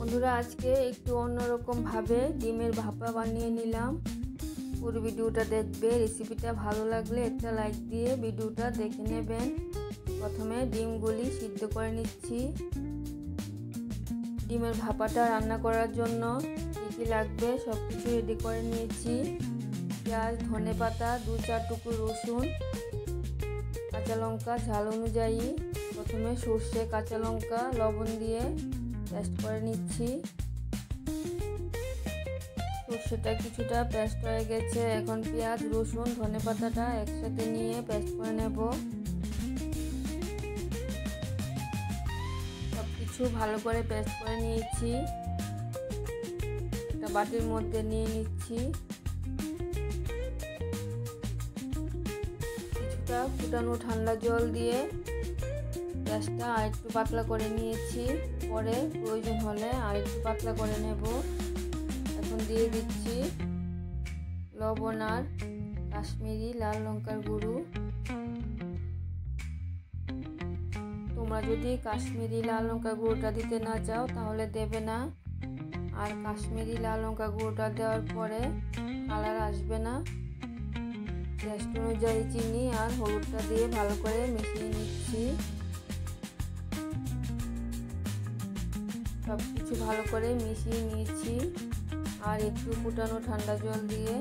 বন্ধুরা, আজকে একটু অন্যরকম ভাবে ডিমের ভাপা বানিয়ে নিলাম। পুরো ভিডিওটা দেখবে। রেসিপিটা ভালো লাগলে একটা লাইক দিয়ে ভিডিওটা দেখে নেবেন। প্রথমে ডিমগুলি সিদ্ধ করে নিচ্ছি। ডিমের ভাপাটা রান্না করার জন্য কী কী লাগবে সব কিছু রেডি করে নিয়েছি। পেঁয়াজ, ধনেপাতা, 2-4 টুকরো রসুন, কাঁচা লঙ্কা ঝাল অনুযায়ী। প্রথমে সর্ষে, কাঁচা লঙ্কা, লবণ দিয়ে পেস্ট করে নিচ্ছি। সর্ষেটা কিছুটা পেস্ট হয়ে গেছে। এখন পেঁয়াজ, রসুন, ধনেপাতাটা একসাথে নিয়ে পেস্ট করে নেব। সব কিছু ভালো করে পেস্ট করে নিয়েছি। একটা বাটির মধ্যে নিয়ে নিচ্ছি। কিছুটা ফুটানো ঠান্ডা জল দিয়ে পেস্টটা আরেকটু পাতলা করে নিয়েছি। পরে প্রয়োজন হলে আরেকটু পাতলা করে নেব। এখন দিয়ে দিচ্ছি লবণ আর কাশ্মীরি লাল লঙ্কার গুঁড়ো। তোমরা যদি কাশ্মীরি লাল লঙ্কার গুঁড়োটা দিতে না চাও তাহলে দেবে না। আর কাশ্মীরি লাল লঙ্কার গুঁড়োটা দেওয়ার পরে কালার আসবে না। টেস্ট অনুযায়ী চিনি আর হলুদটা দিয়ে ভালো করে মিশিয়ে নিচ্ছি। সব কিছু ভালো করে মিশিয়ে নিয়েছি। আর একটু ফুটানো ঠান্ডা জল দিয়ে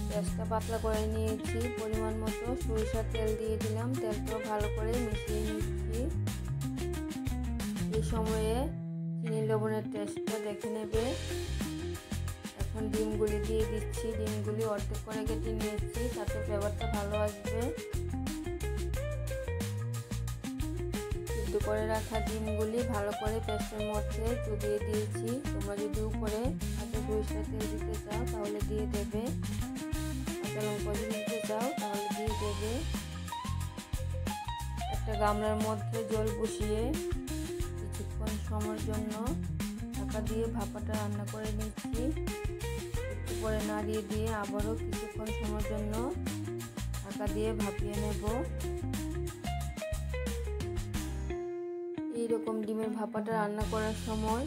পেস্টটা পাতলা করে নিয়েছি। পরিমাণ মতো সরিষার তেল দিয়ে দিলাম। তেলটাও ভালো করে মিশিয়ে নিচ্ছি। এই সময়ে চিনি লবণের টেস্টটা দেখে নেবে। এখন ডিমগুলি দিয়ে দিচ্ছি। ডিমগুলি অর্ধেক করে কেটে নিয়েছি, তাতে ফ্লেভারটা ভালো আসবে। সিদ্ধ করে রাখা ডিমগুলি ভালো করে পেস্টের মধ্যে চুবিয়ে দিয়েছি। তোমরা যদি উপরে হাতে সরিষার তেল দিতে চাও তাহলে দিয়ে দেবে। কাঁচা লঙ্কা যদি দিতে চাও তাহলে দিয়ে দেবে। একটা গামলার মধ্যে জল বসিয়ে কিছুক্ষণ সময়ের জন্য ঢাকা দিয়ে ভাপাটা রান্না করে নিচ্ছি। একটু পরে নাড়িয়ে দিয়ে আবারও কিছুক্ষণ সময়ের জন্য ঢাকা দিয়ে ভাপিয়ে নেব। এইরকম ডিমের ভাপাটা রান্না করার সময়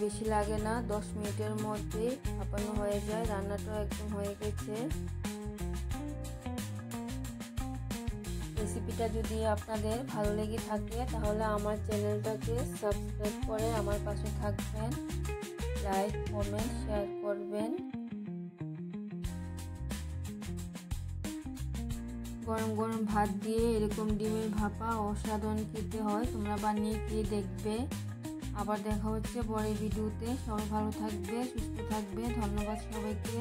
বেশি লাগে না। 10 মিনিটের মধ্যে ভাপানো হয়ে যায়। রান্নাটাও একদম হয়ে গেছে। রেসিপিটা যদি আপনাদের ভালো লেগে থাকে তাহলে আমার চ্যানেলটাকে সাবস্ক্রাইব করে আমার পাশে থাকবেন। লাইক, কমেন্ট, শেয়ার করবেন। গরম গরম ভাত দিয়ে এরকম ডিমের ভাপা অসাধারণ খেতে হয়। তোমরা বানিয়ে খেয়ে দেখবে। আবার দেখা হচ্ছে পরের ভিডিওতে। সবাই ভালো থাকবে, সুস্থ থাকবে। ধন্যবাদ সবাইকে।